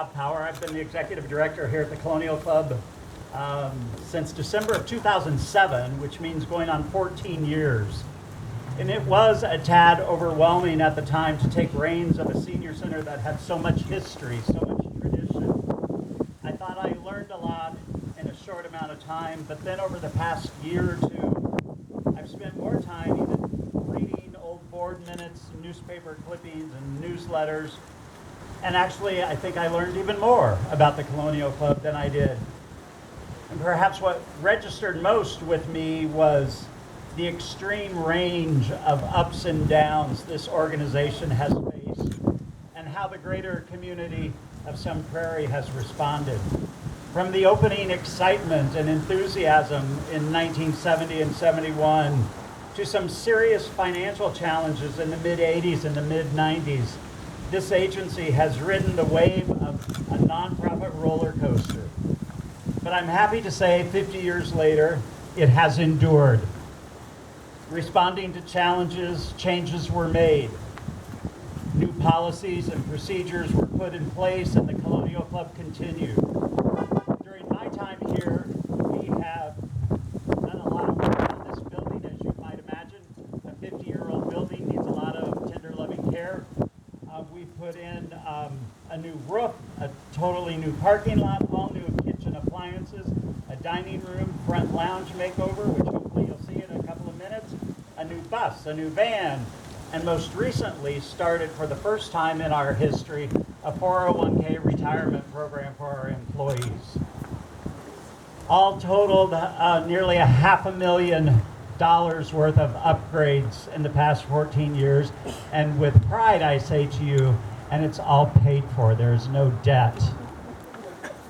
Bob Power. I've been the executive director here at the Colonial Club since December of 2007, which means going on 14 years. And it was a tad overwhelming at the time to take reins of a senior center that had so much history, so much tradition. I thought I learned a lot in a short amount of time, but then over the past year or two, I've spent more time even reading old board minutes, newspaper clippings, and newsletters. And actually, I think I learned even more about the Colonial Club than I did. And perhaps what registered most with me was the extreme range of ups and downs this organization has faced, and how the greater community of Sun Prairie has responded. From the opening excitement and enthusiasm in 1970 and 71, to some serious financial challenges in the mid-'80s and the mid-'90s, this agency has ridden the wave of a nonprofit roller coaster. But I'm happy to say 50 years later, it has endured. Responding to challenges, changes were made. New policies and procedures were put in place, and the Colonial Club continued. During my time here, we have done a lot of work on this building, as you might imagine. A 50-year-old building needs a lot of tender, loving care. We put in a new roof, a totally new parking lot, all new kitchen appliances, a dining room, front lounge makeover, which hopefully you'll see in a couple of minutes, a new bus, a new van, and most recently started for the first time in our history, a 401k retirement program for our employees. All totaled nearly $500,000 worth of upgrades in the past 14 years. And with pride, I say to you, and it's all paid for. There's no debt.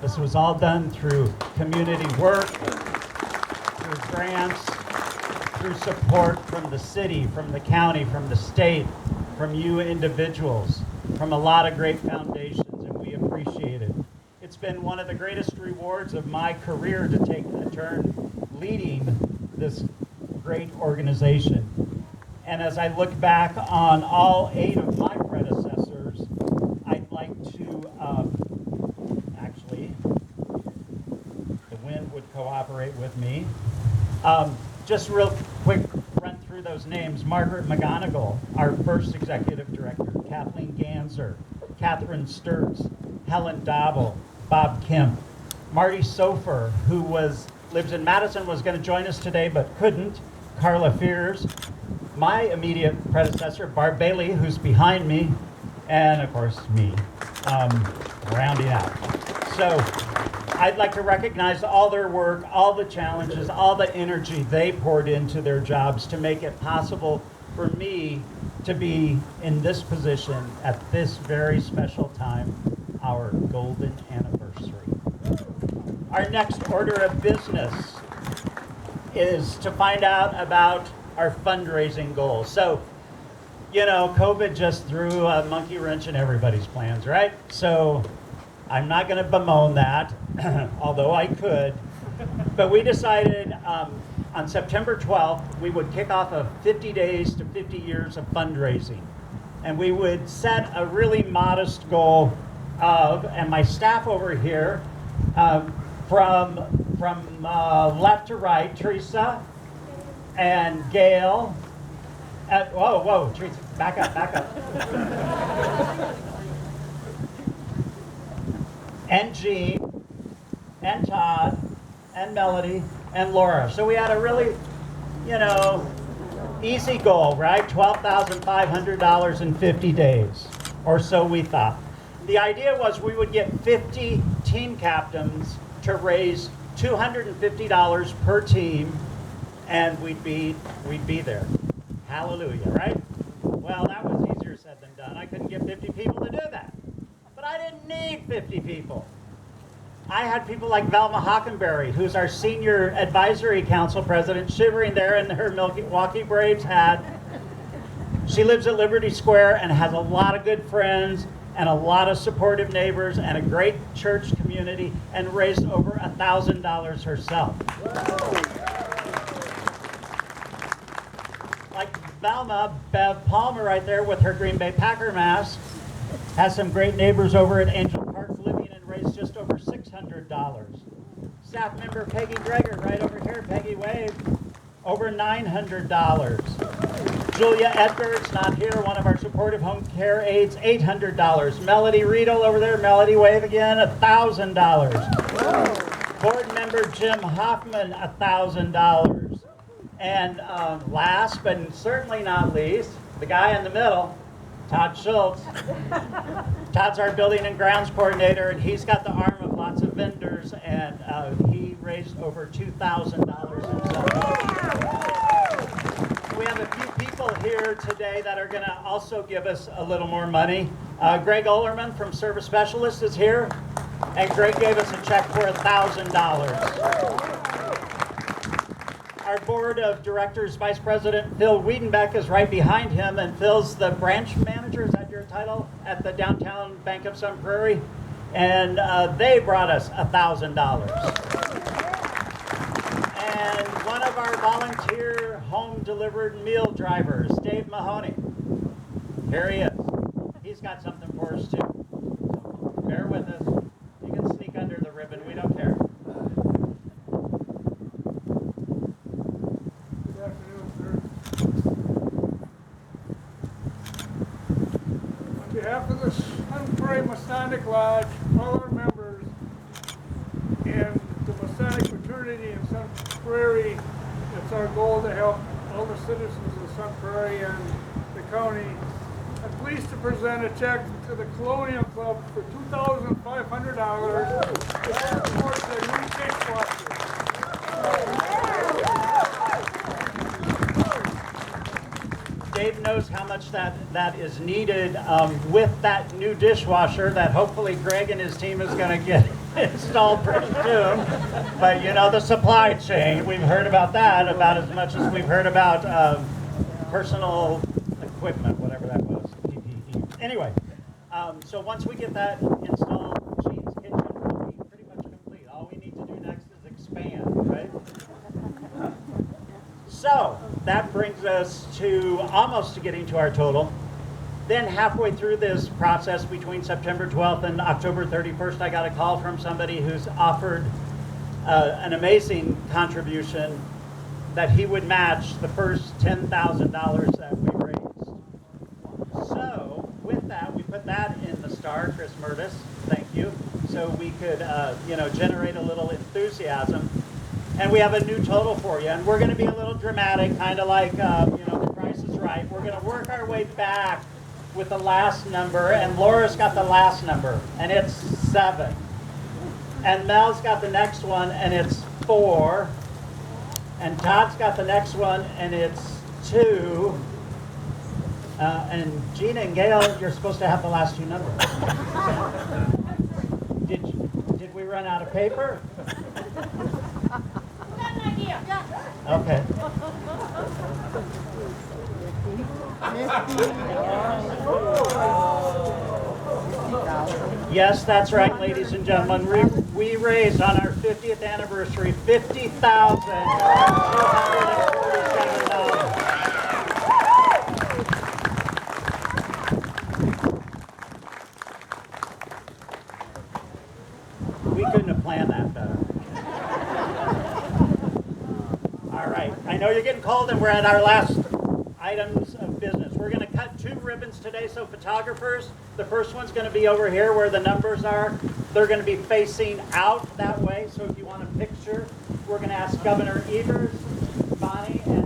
This was all done through community work, through grants, through support from the city, from the county, from the state, from you individuals, from a lot of great foundations, and we appreciate it. It's been one of the greatest rewards of my career to take a turn leading this great organization. And as I look back on all 8 of my predecessors, I'd like to, actually, the wind would cooperate with me. Just real quick run through those names. Margaret McGonigal, our first executive director, Kathleen Ganser, Catherine Sturtz, Helen Dobble, Bob Kemp, Marty Sofer, who lives in Madison, was going to join us today but couldn't, Carla Fears, my immediate predecessor, Barb Bailey, who's behind me, and of course me, rounding out. So I'd like to recognize all their work, all the challenges, all the energy they poured into their jobs to make it possible for me to be in this position at this very special time, our golden anniversary. Our next order of business is to find out about our fundraising goals. So, you know, COVID just threw a monkey wrench in everybody's plans, right? So I'm not going to bemoan that, although I could. But we decided on September 12th, we would kick off a 50 days to 50 years of fundraising. And we would set a really modest goal of, and my staff over here, from left to right, Teresa and Gail. Whoa, Teresa, back up. And Jean, and Todd, and Melody, and Laura. So we had a really, easy goal, right? $12,500 in 50 days, or so we thought. The idea was we would get 50 team captains to raise $250 per team, and we'd be there. Hallelujah, right? Well, that was easier said than done. I couldn't get 50 people to do that. But I didn't need 50 people. I had people like Velma Hockenberry, who's our senior advisory council president, shivering there in her Milwaukee Braves hat. She lives at Liberty Square and has a lot of good friends and a lot of supportive neighbors and a great church community, and raised over $1,000 herself. Like Velma, Bev Palmer right there with her Green Bay Packer mask, has some great neighbors over at Angel Park Living $1,200. Staff member Peggy Greger, right over here. Peggy, wave. Over $900. Julia Edgar's not here, one of our supportive home care aides, $800. Melody Riedel over there, Melody, wave again, $1,000. Board member Jim Hoffman, $1,000. And last but certainly not least, the guy in the middle, Todd Schultz. Todd's our building and grounds coordinator, and he's got the arm of lots of vendors, and he raised over $2,000 himself. We have a few people here today that are going to also give us a little more money. Greg Olerman from Service Specialist is here, and Greg gave us a check for $1,000. Our board of directors, Vice President Phil Wiedenbeck is right behind him, and Phil's the branch manager, is that your title, at the downtown Bank of Sun Prairie? And they brought us $1,000. And one of our volunteer home delivered meal drivers, Dave Mahoney. Here he is. He's got something for us too. So bear with us. You can sneak under the ribbon, we don't care. On behalf of the Sun Prairie Masonic Lodge, all our members, and the Masonic fraternity in Sun Prairie, it's our goal to help all the citizens of Sun Prairie and the county. I'm pleased to present a check to the Colonial Club for $2,500 to support their new dishwasher. Dave knows how much that is needed with that new dishwasher that hopefully Greg and his team is going to get installed pretty soon. But you know, the supply chain, we've heard about that about as much as we've heard about personal equipment, whatever that was, PPE. Anyway, so once we get that installed, Gene's kitchen will be pretty much complete. All we need to do next is expand, right? So that brings us to almost to getting to our total. Then halfway through this process between September 12th and October 31st, I got a call from somebody who's offered an amazing contribution that he would match the first $10,000 that we raised. So with that, we put that in the star, Chris Murtis, thank you, so we could generate a little enthusiasm. And we have a new total for you, and we're going to be a little dramatic, kind of like The Price is Right. We're going to work our way back with the last number, and Laura's got the last number, and it's 7. And Mel's got the next one, and it's 4. And Todd's got the next one, and it's 2. And Gina and Gail, you're supposed to have the last 2 numbers. Did we run out of paper? Okay. Yes, that's right, ladies and gentlemen. We raised on our 50th anniversary $50,247. We couldn't have planned that better. All right, I know you're getting cold and we're at our last items of business. We're going to cut 2 ribbons today, so photographers, the first one's going to be over here where the numbers are. They're going to be facing out that way, so if you want a picture, we're going to ask Governor Evers, Bonnie, and